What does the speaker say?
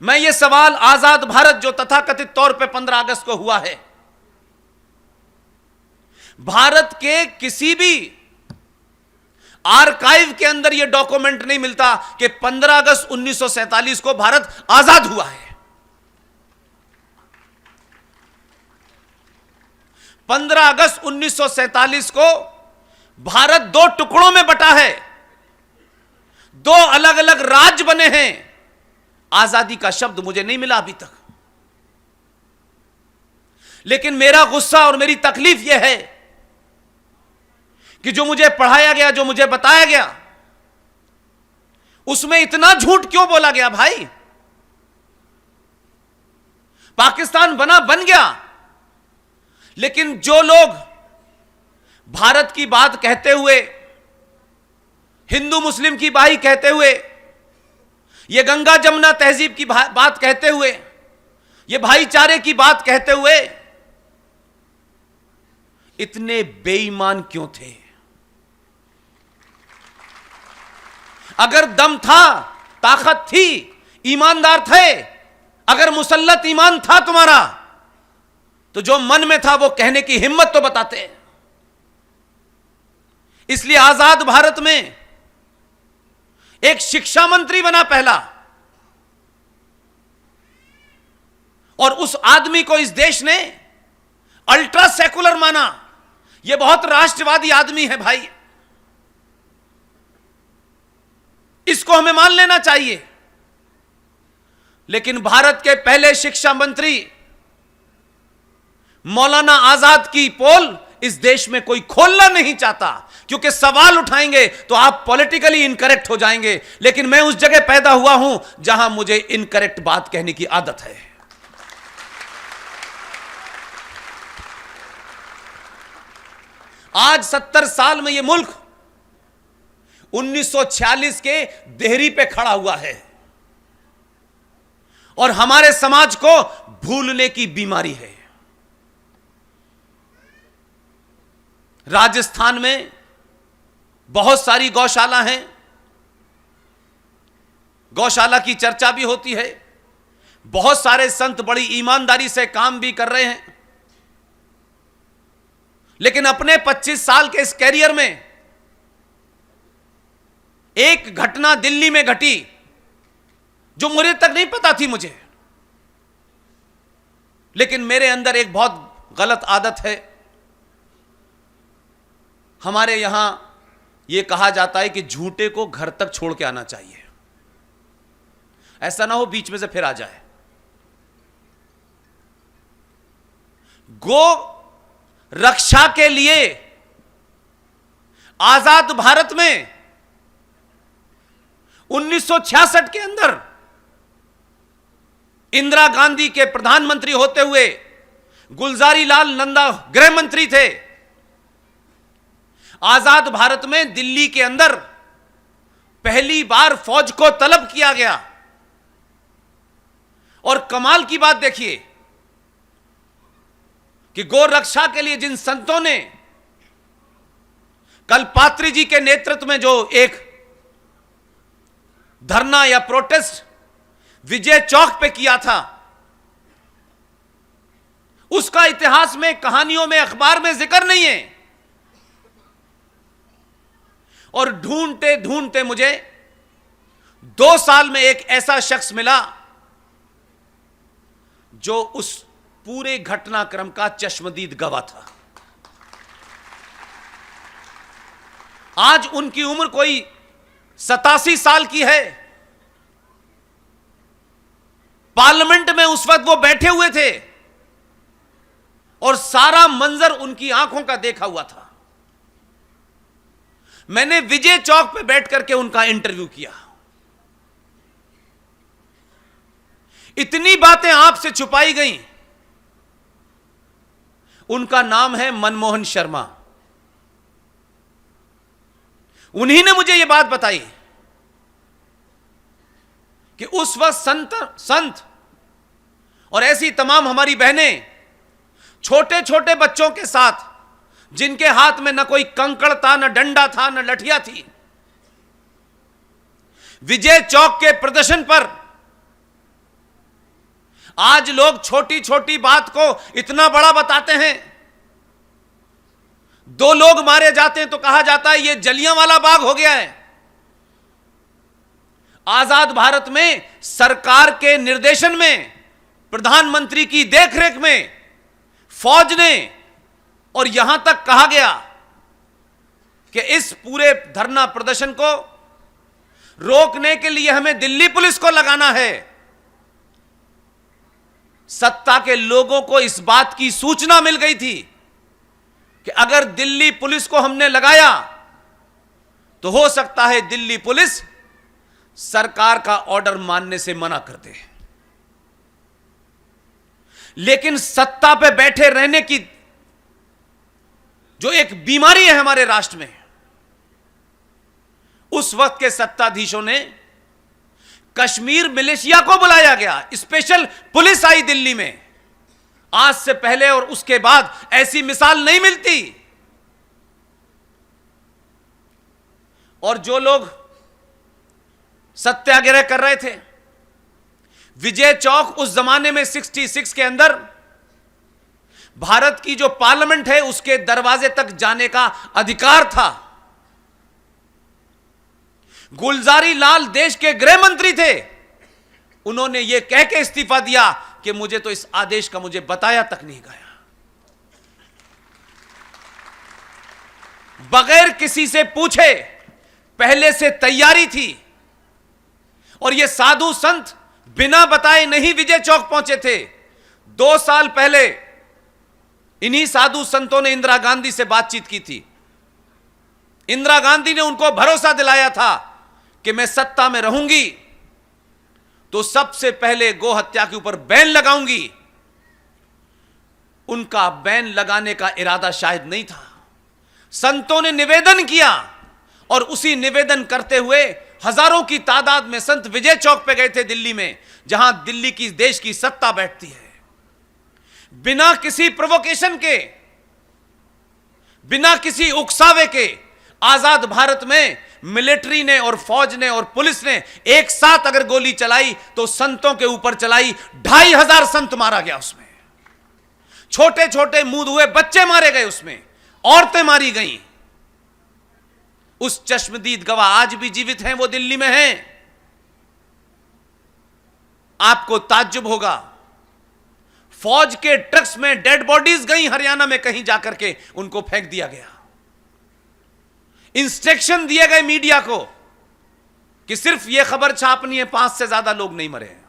मैं ये सवाल आजाद भारत जो तथाकथित तौर पे 15 अगस्त को हुआ है, भारत के किसी भी आर्काइव के अंदर यह डॉक्यूमेंट नहीं मिलता कि 15 अगस्त 1947 को भारत आजाद हुआ है। 15 अगस्त 1947 को भारत दो टुकड़ों में बटा है, दो अलग अलग राज्य बने हैं। आजादी का शब्द मुझे नहीं मिला अभी तक। लेकिन मेरा गुस्सा और मेरी तकलीफ यह है कि जो मुझे पढ़ाया गया, जो मुझे बताया गया, उसमें इतना झूठ क्यों बोला गया भाई। पाकिस्तान बन गया, लेकिन जो लोग भारत की बात कहते हुए, हिंदू मुस्लिम की बाई कहते हुए, ये गंगा जमुना तहजीब की बात कहते हुए, ये भाईचारे की बात कहते हुए इतने बेईमान क्यों थे। अगर दम था, ताकत थी, ईमानदार थे, अगर मुसल्लत ईमान था तुम्हारा, तो जो मन में था वो कहने की हिम्मत तो बताते। इसलिए आजाद भारत में एक शिक्षा मंत्री बना पहला, और उस आदमी को इस देश ने अल्ट्रा सेकुलर माना। यह बहुत राष्ट्रवादी आदमी है भाई, इसको हमें मान लेना चाहिए। लेकिन भारत के पहले शिक्षा मंत्री मौलाना आजाद की पोल इस देश में कोई खोलना नहीं चाहता, क्योंकि सवाल उठाएंगे तो आप पॉलिटिकली इनकरेक्ट हो जाएंगे। लेकिन मैं उस जगह पैदा हुआ हूं जहां मुझे इनकरेक्ट बात कहने की आदत है। आज 70 साल में यह मुल्क 1946 के देहरी पे खड़ा हुआ है, और हमारे समाज को भूलने की बीमारी है। राजस्थान में बहुत सारी गौशाला हैं, गौशाला की चर्चा भी होती है, बहुत सारे संत बड़ी ईमानदारी से काम भी कर रहे हैं। लेकिन अपने 25 साल के इस कैरियर में एक घटना दिल्ली में घटी जो मुझे तक नहीं पता थी मुझे, लेकिन मेरे अंदर एक बहुत गलत आदत है। हमारे यहां यह कहा जाता है कि झूठे को घर तक छोड़ के आना चाहिए, ऐसा ना हो बीच में से फिर आ जाए। गो रक्षा के लिए आजाद भारत में 1966 के अंदर इंदिरा गांधी के प्रधानमंत्री होते हुए गुलजारी लाल नंदा गृह मंत्री थे। आजाद भारत में दिल्ली के अंदर पहली बार फौज को तलब किया गया, और कमाल की बात देखिए कि गौ रक्षा के लिए जिन संतों ने कलपात्री जी के नेतृत्व में जो एक धरना या प्रोटेस्ट विजय चौक पे किया था, उसका इतिहास में, कहानियों में, अखबार में जिक्र नहीं है। और ढूंढते ढूंढते मुझे 2 साल में एक ऐसा शख्स मिला जो उस पूरे घटनाक्रम का चश्मदीद गवाह था। आज उनकी उम्र कोई 87 साल की है। पार्लियामेंट में उस वक्त वो बैठे हुए थे और सारा मंजर उनकी आंखों का देखा हुआ था। मैंने विजय चौक पे बैठ करके उनका इंटरव्यू किया। इतनी बातें आपसे छुपाई गई। उनका नाम है मनमोहन शर्मा। उन्हीं ने मुझे यह बात बताई कि उस वक्त संत और ऐसी तमाम हमारी बहनें छोटे छोटे बच्चों के साथ, जिनके हाथ में न कोई कंकड़ था, न डंडा था, न लठिया थी, विजय चौक के प्रदर्शन पर आज लोग छोटी छोटी बात को इतना बड़ा बताते हैं। 2 लोग मारे जाते हैं तो कहा जाता है यह जलियांवाला बाग हो गया है। आजाद भारत में सरकार के निर्देशन में, प्रधानमंत्री की देखरेख में, फौज ने, और यहां तक कहा गया कि इस पूरे धरना प्रदर्शन को रोकने के लिए हमें दिल्ली पुलिस को लगाना है। सत्ता के लोगों को इस बात की सूचना मिल गई थी कि अगर दिल्ली पुलिस को हमने लगाया तो हो सकता है दिल्ली पुलिस सरकार का ऑर्डर मानने से मना कर दे। लेकिन सत्ता पे बैठे रहने की जो एक बीमारी है हमारे राष्ट्र में, उस वक्त के सत्ताधीशों ने कश्मीर मिलिशिया को बुलाया गया, स्पेशल पुलिस आई दिल्ली में। आज से पहले और उसके बाद ऐसी मिसाल नहीं मिलती। और जो लोग सत्याग्रह कर रहे थे, विजय चौक उस जमाने में 66 के अंदर भारत की जो पार्लियामेंट है उसके दरवाजे तक जाने का अधिकार था। गुलजारी लाल देश के गृह मंत्री थे, उन्होंने यह कह के इस्तीफा दिया कि मुझे तो इस आदेश का मुझे बताया तक नहीं गया। बगैर किसी से पूछे पहले से तैयारी थी। और ये साधु संत बिना बताए नहीं विजय चौक पहुंचे थे। 2 साल पहले इन्हीं साधु संतों ने इंदिरा गांधी से बातचीत की थी। इंदिरा गांधी ने उनको भरोसा दिलाया था कि मैं सत्ता में रहूंगी तो सबसे पहले गो हत्या के ऊपर बैन लगाऊंगी। उनका बैन लगाने का इरादा शायद नहीं था। संतों ने निवेदन किया और उसी निवेदन करते हुए हजारों की तादाद में संत विजय चौक पे गए थे दिल्ली में, जहां दिल्ली की देश की सत्ता बैठती है। बिना किसी प्रोवोकेशन के, बिना किसी उकसावे के आजाद भारत में मिलिट्री ने और फौज ने और पुलिस ने एक साथ अगर गोली चलाई तो संतों के ऊपर चलाई। 2500 संत मारा गया उसमें। छोटे छोटे मुंह हुए बच्चे मारे गए उसमें, औरतें मारी गईं। उस चश्मदीद गवाह आज भी जीवित हैं, वो दिल्ली में हैं। आपको ताज्जुब होगा, फौज के ट्रक्स में डेड बॉडीज गई हरियाणा में, कहीं जाकर के उनको फेंक दिया गया। इंस्ट्रक्शन दिए गए मीडिया को कि सिर्फ यह खबर छापनी है, 5 से ज्यादा लोग नहीं मरे हैं।